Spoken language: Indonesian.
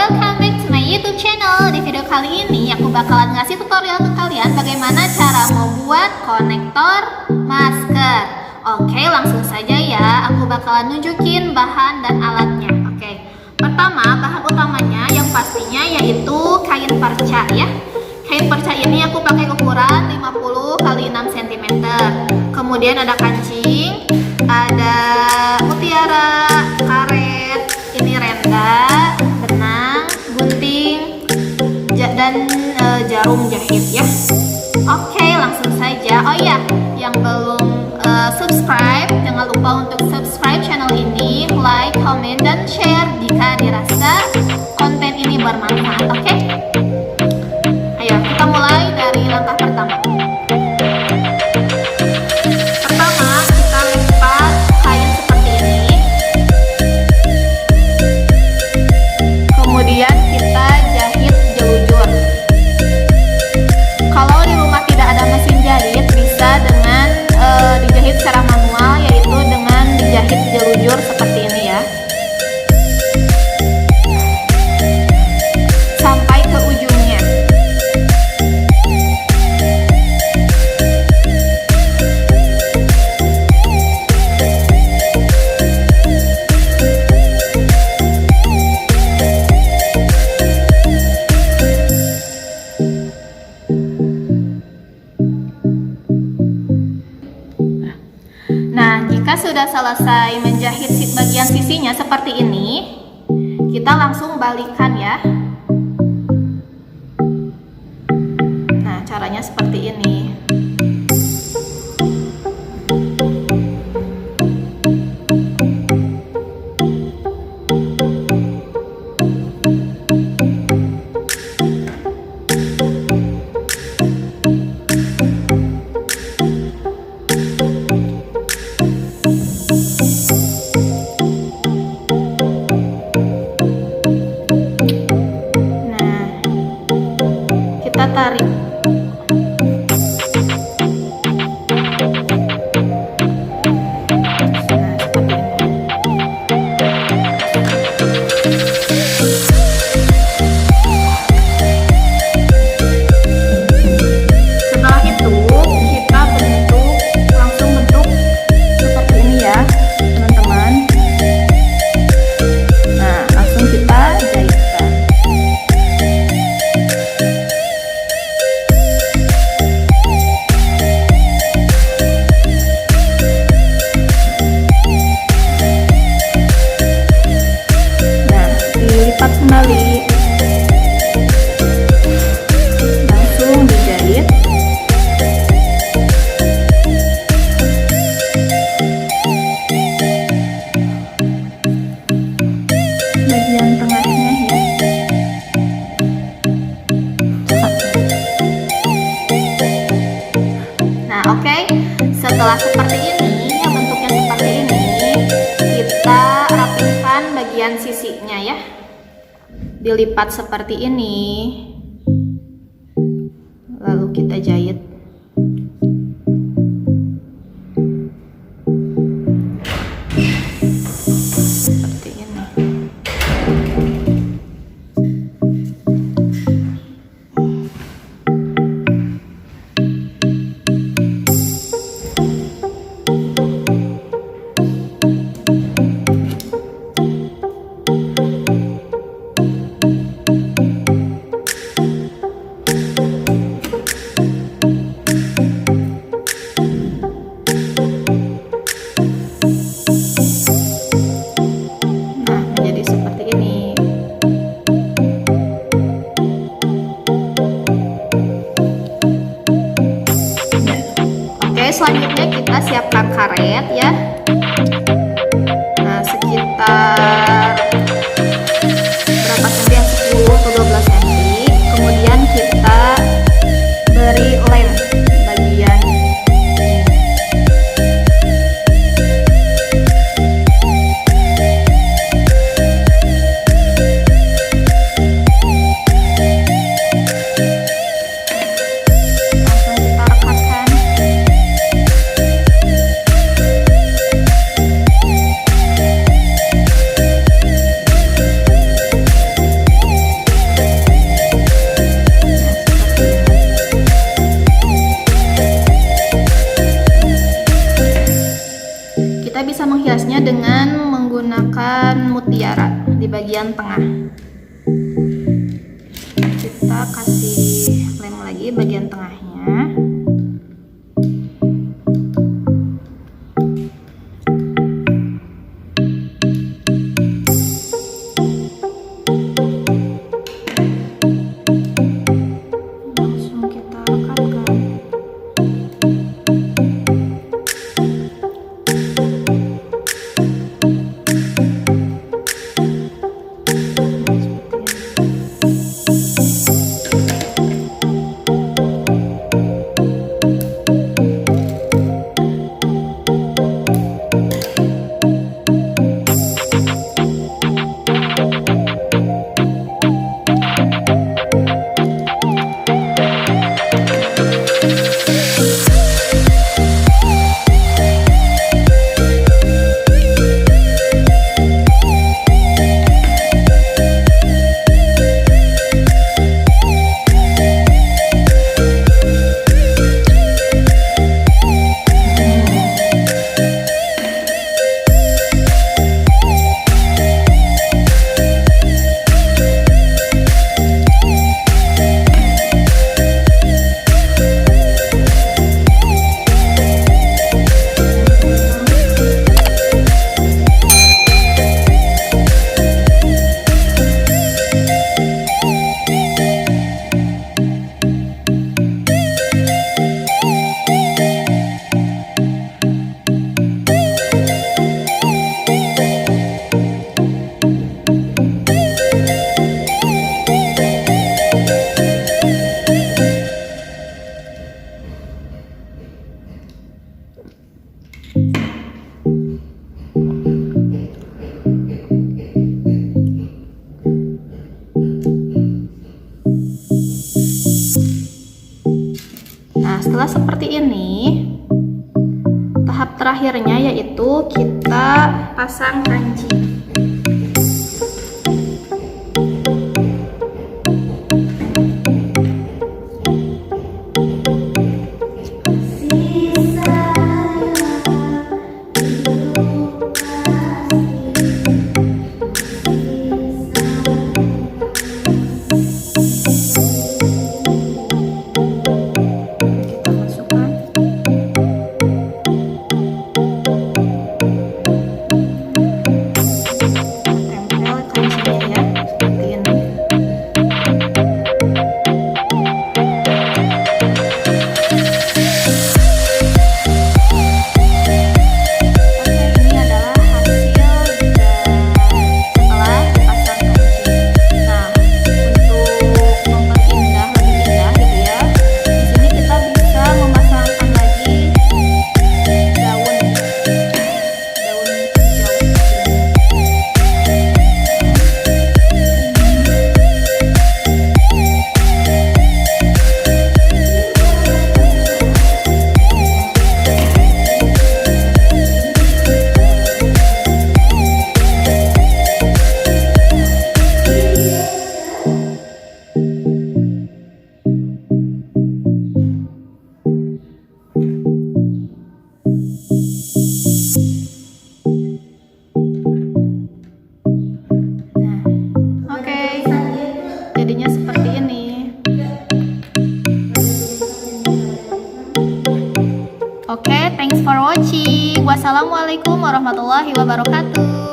welcome back to my YouTube channel. Di video kali ini aku bakalan ngasih tutorial ke kalian bagaimana cara membuat konektor masker. Oke, langsung saja ya. Aku bakalan nunjukin bahan dan alatnya. Oke, pertama bahan utamanya yang pastinya yaitu kain perca ya. Kain perca ini aku pakai ukuran 50 x 6 cm. Kemudian ada kancing, ada mutiara, karet, ini renda, benang, gunting, dan jarum jahit ya. Oke, langsung saja. Oh ya, yang belum subscribe, jangan lupa untuk subscribe channel ini, like, comment, dan share jika dirasa konten ini bermanfaat. Oke? Ayo, kita mulai dari langkah pertama. Pertama, kita lipat kain seperti ini. Kemudian kita jahit jelujur. Kalau di rumah tidak ada mesin jahit, bisa dengan dijahit secara manual, yaitu dengan dijahit jelujur seperti ini ya, sampai ke ujungnya. Nah, jika sudah selesai menjahit bagian sisinya seperti ini, kita langsung balikan ya. Nah, caranya seperti ini. Tarik. Setelah itu kita langsung bentuk seperti ini ya teman-teman. Nah, langsung kita jahitkan. Kembali, langsung dijahit. Bagian tengahnya ya. Nah, oke. Setelah seperti ini, ya bentuknya seperti ini, kita rapihkan bagian sisinya ya. Dilipat seperti ini, lalu kita jahit. Seperti ini. Selanjutnya kita siapkan karet ya. Nah, sekitar berapa senti ya? 10 atau 12 cm. Kemudian kita beri lem bagian langsung kita rekatkan. bagian tengah. Kita kasih lem lagi bagian tengahnya. Nah, setelah seperti ini, tahap terakhirnya yaitu kita pasang panci. Oke, thanks for watching. Wassalamualaikum warahmatullahi wabarakatuh.